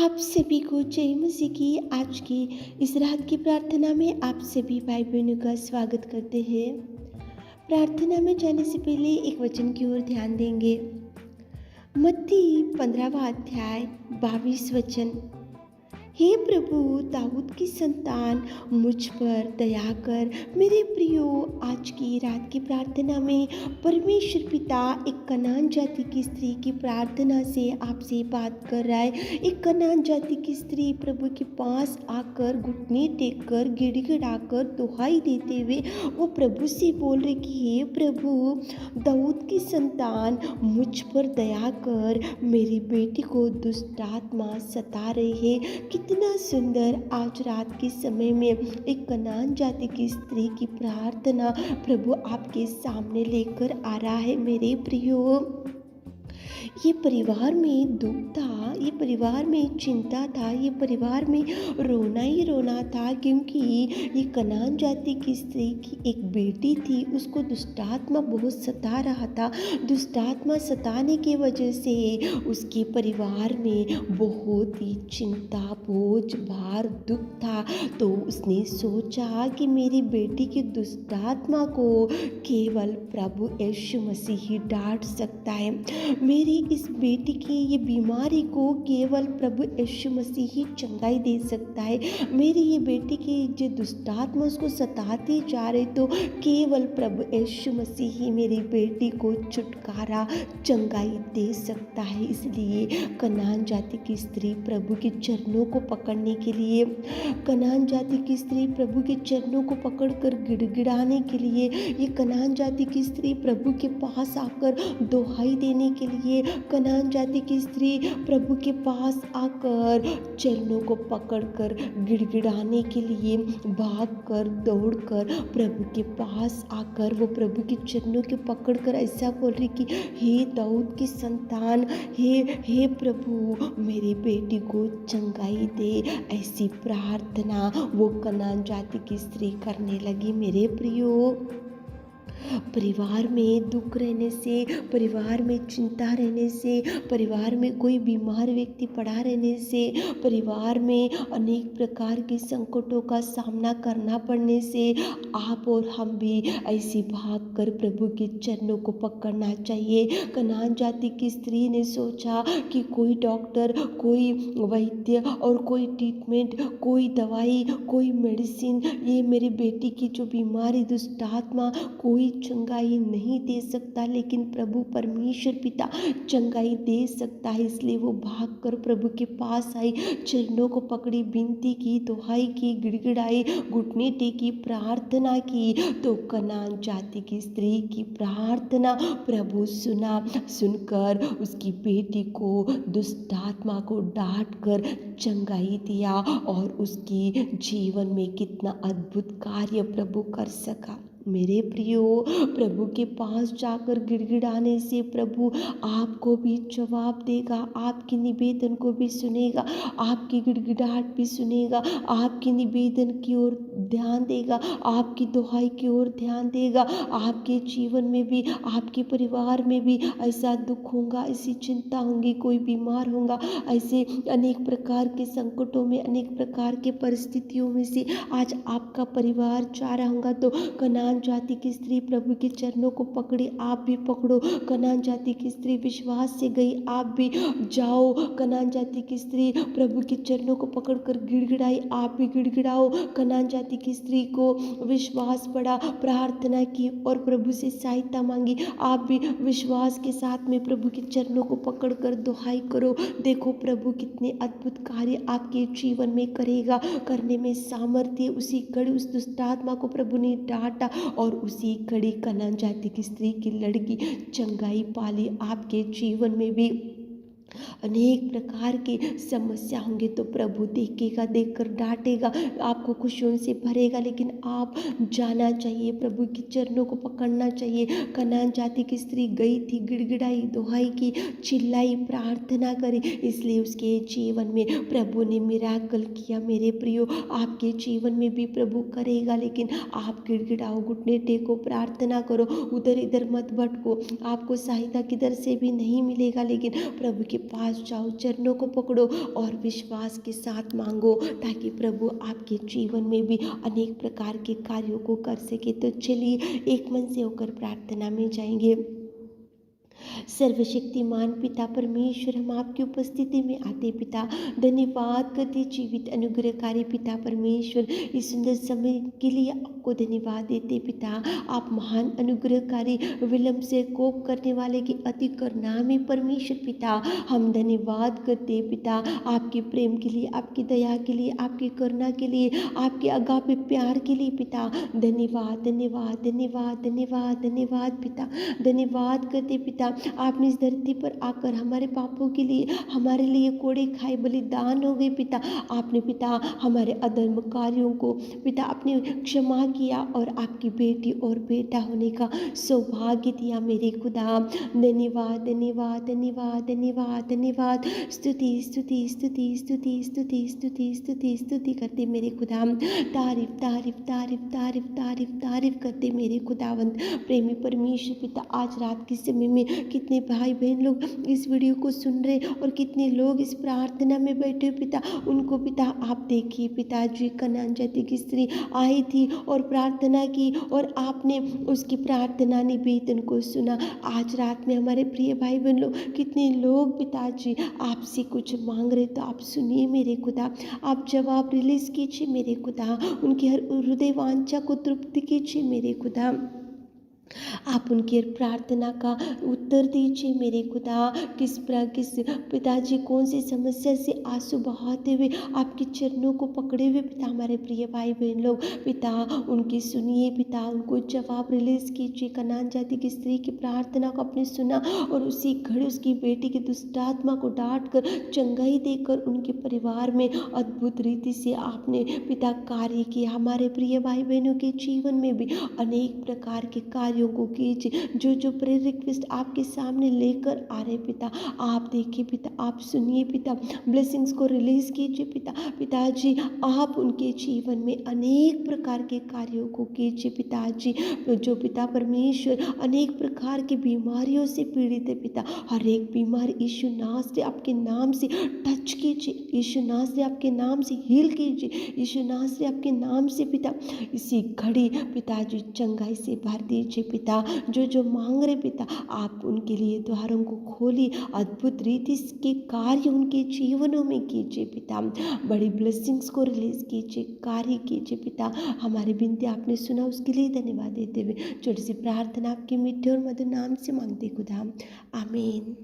आप सभी को जय मसीह की आज की इस रात की प्रार्थना में आप सभी भाई बहनों का स्वागत करते हैं। प्रार्थना में जाने से पहले एक वचन की ओर ध्यान देंगे। मत्ती 15वां अध्याय 22 वचन। हे प्रभु, दाऊद की संतान, मुझ पर दया कर। मेरे प्रियो, आज की रात की प्रार्थना में परमेश्वर पिता एक कनान जाति की स्त्री की प्रार्थना से आपसे बात कर रहा है। एक कनान जाति की स्त्री प्रभु के पास आकर घुटने टेक कर गिड़गिड़ाकर दुहाई देते हुए वो प्रभु से बोल रही कि हे प्रभु, दाऊद की संतान, मुझ पर दया कर। मेरी बेटी को दुष्ट आत्मा सता रही है। कितना सुंदर आज रात के समय में एक कनान जाति की स्त्री की प्रार्थना प्रभु आपके सामने लेकर आ रहा है। मेरे प्रियो, ये परिवार में दुख था, ये परिवार में चिंता था, ये परिवार में रोना ही रोना था, क्योंकि ये कनान जाति की स्त्री की एक बेटी थी। उसको दुष्टात्मा बहुत सता रहा था। दुष्टात्मा सताने की वजह से उसके परिवार में बहुत ही चिंता, बोझ, भार, दुख था। तो उसने सोचा कि मेरी बेटी की दुष्टात्मा को केवल प्रभु यीशु मसीह ही डांट सकता है। मेरी इस बेटी की ये बीमारी को केवल प्रभु यीशु मसीह ही चंगाई दे सकता है। मेरी ये बेटी की जो दुष्टात्मा उसको सताती जा रही, तो केवल प्रभु यीशु मसीह ही मेरी बेटी को छुटकारा, चंगाई दे सकता है। इसलिए कनान जाति की स्त्री प्रभु के चरणों को पकड़ने के लिए, कनान जाति की स्त्री प्रभु के चरणों को पकड़कर गिड़गिड़ाने के लिए, ये कनान जाति की स्त्री प्रभु के पास आकर दुहाई देने के लिए, कनान जाति की स्त्री प्रभु के पास आकर चरणों को पकड़कर गिड़गिड़ाने के लिए, भागकर दौड़कर प्रभु के पास आकर वो प्रभु के चरणों के पकड़कर ऐसा बोल रही कि हे दाऊद की संतान, हे प्रभु, मेरी बेटी को चंगाई दे। ऐसी प्रार्थना वो कनान जाति की स्त्री करने लगी। मेरे प्रियो, परिवार में दुख रहने से, परिवार में चिंता रहने से, परिवार में कोई बीमार व्यक्ति पड़ा रहने से, परिवार में अनेक प्रकार के संकटों का सामना करना पड़ने से आप और हम भी ऐसे भागकर प्रभु के चरणों को पकड़ना चाहिए। कनान जाति की स्त्री ने सोचा कि कोई डॉक्टर, कोई वैद्य और कोई ट्रीटमेंट, कोई दवाई, कोई मेडिसिन, ये मेरी बेटी की जो बीमारी, दुष्टात्मा, कोई चंगाई नहीं दे सकता, लेकिन प्रभु परमेश्वर पिता चंगाई दे सकता है। इसलिए वो भागकर प्रभु के पास आई, चरणों को पकड़ी, विनती की, दुहाई की, गिड़गिड़ाई, घुटने टेकी, प्रार्थना की। तो कनान जाति की स्त्री की प्रार्थना प्रभु सुनकर उसकी बेटी को, दुष्ट आत्मा को डांट कर चंगाई दिया और उसकी जीवन में कितना अद्भुत कार्य प्रभु कर सका। मेरे प्रियो, प्रभु के पास जाकर गिड़गिड़ाने से प्रभु आपको भी जवाब देगा, आपकी निवेदन को भी सुनेगा, आपकी गिड़गिड़ाहट भी सुनेगा, आपकी निवेदन की ओर ध्यान देगा, आपकी दुहाई की ओर ध्यान देगा। आपके जीवन में भी, आपके परिवार में भी ऐसा दुख होगा, ऐसी चिंता होंगी, कोई बीमार होगा, ऐसे अनेक प्रकार के संकटों में, अनेक प्रकार के परिस्थितियों में से आज आपका परिवार जा रहा होगा। तो कनान जाति की स्त्री प्रभु के चरणों को पकड़ी, आप भी पकड़ो। कनान जाति की स्त्री विश्वास से गई, आप भी जाओ। कनान जाति की स्त्री प्रभु के चरणों को पकड़कर गिड़गिड़ाई, आप भी गिड़गिड़ाओ। कनान जाति की स्त्री को विश्वास पड़ा, प्रार्थना की और प्रभु से सहायता मांगी, आप भी विश्वास के साथ में प्रभु के चरणों को पकड़कर दुहाई करो। देखो प्रभु कितने अद्भुत कार्य आपके जीवन में करेगा, करने में सामर्थ्य। उसी घड़ी उस दुष्टात्मा को प्रभु ने डांटा और उसी घड़ी कनान जाति की स्त्री की लड़की चंगाई पाली। आपके जीवन में भी अनेक प्रकार की समस्या होंगे तो प्रभु देखेगा, देखकर डांटेगा, आपको खुशियों से भरेगा, लेकिन आप जाना चाहिए, प्रभु के चरणों को पकड़ना चाहिए। कनान जाति की स्त्री गई थी, गिड़गिड़ाई, दुहाई की, चिल्लाई, प्रार्थना करी, इसलिए उसके जीवन में प्रभु ने मिराकल किया। मेरे प्रियो, आपके जीवन में भी प्रभु करेगा, लेकिन आप गिड़गिड़ाओ, घुटने टेको, प्रार्थना करो, उधर इधर मत भटको। आपको सहायता किधर से भी नहीं मिलेगा, लेकिन प्रभु के पास जाओ, चरणों को पकड़ो और विश्वास के साथ मांगो, ताकि प्रभु आपके जीवन में भी अनेक प्रकार के कार्यों को कर सके। तो चलिए एक मन से होकर प्रार्थना में जाएंगे। सर्वशक्तिमान पिता परमेश्वर, हम आपकी उपस्थिति में आते पिता धन्यवाद करते, जीवित अनुग्रहकारी पिता परमेश्वर, इस सुंदर समय के लिए आपको धन्यवाद देते पिता। आप महान अनुग्रहकारी, विलंब से कोप करने वाले के अति करुणामय परमेश्वर पिता, हम धन्यवाद करते पिता आपके प्रेम के लिए, आपकी दया के लिए, आपकी करुणा के लिए, आपके अगापे प्यार के लिए पिता। धन्यवाद धन्यवाद धन्यवाद धन्यवाद धन्यवाद पिता। धन्यवाद करते पिता, आपने इस धरती पर आकर हमारे पापों के लिए, हमारे लिए कोड़े खाए बलिदान हो गए पिता। आपने पिता हमारे अधर्म कार्यों को पिता आपने क्षमा किया और आपकी बेटी और बेटा होने का सौभाग्य दिया मेरे खुदा। धन्यवाद धन्यवाद धन्यवाद धन्यवाद धन्यवाद। स्तुति स्तुति स्तुति स्तुति स्तुति स्तुति स्तुति स्तुति करते मेरे खुदा। तारीफ तारीफ तारीफ तारीफ तारीफ तारीफ करते मेरे खुदावंत प्रेमी परमेश्वर पिता। आज रात के समय में कितने भाई बहन लोग इस वीडियो को सुन रहे और कितने लोग इस प्रार्थना में बैठे पिता, उनको पिता आप देखिए पिताजी। कनान जाति की स्त्री आई थी और प्रार्थना की और आपने उसकी प्रार्थना निवेदन को सुना। आज रात में हमारे प्रिय भाई बहन लोग, कितने लोग पिताजी आपसे कुछ मांग रहे, तो आप सुनिए मेरे खुदा, आप जवाब रिलीज कीजिए मेरे खुदा, उनकी हर हृदय वांछा को तृप्ति कीजिए मेरे खुदा। आप उनकी प्रार्थना का उत्तर दीजिए मेरे खुदा। किस पिताजी कौन सी समस्या से आंसू बहाते हुए आपके चरणों को पकड़े हुए पिता हमारे प्रिय भाई बहन लोग पिता, उनकी सुनिए पिता, उनको जवाब रिलीज कीजिए। कनान जाति की स्त्री की प्रार्थना को आपने सुना और उसी घड़ी उसकी बेटी की दुष्टात्मा को डांट कर, चंगाई देकर उनके परिवार में अद्भुत रीति से आपने पिता कार्य किया। हमारे प्रिय भाई बहनों के जीवन में भी अनेक प्रकार के कार्यों को कीजिए। जो प्रेयर रिक्वेस्ट आपके सामने लेकर आ रहे पिता, आप देखिए पिता, आप सुनिए पिता, ब्लेसिंग्स को रिलीज कीजिए पिता। पिताजी आप उनके जीवन में अनेक प्रकार के कार्यों को कीजिए पिताजी। जो पिता परमेश्वर अनेक प्रकार की बीमारियों से पीड़ित है पिता, हर एक बीमारी यीशु नाम से आपके नाम से टच कीजिए, यीशु नाम से आपके नाम से हील कीजिए, यीशु नाम से आपके नाम से पिता इसी घड़ी पिताजी चंगाई से भर दीजिए पिता। जो मांग रहे पिता, आप उनके लिए द्वारों को खोलिए, अद्भुत रीति के कार्य उनके जीवनों में कीजिए पिता। बड़ी ब्लेसिंग्स को रिलीज कीजिए, कार्य कीजिए पिता। हमारी विनती आपने सुना, उसके लिए धन्यवाद देते हुए छोटी सी प्रार्थना आपके मीठे और मधुर नाम से मांगते खुदा, आमीन।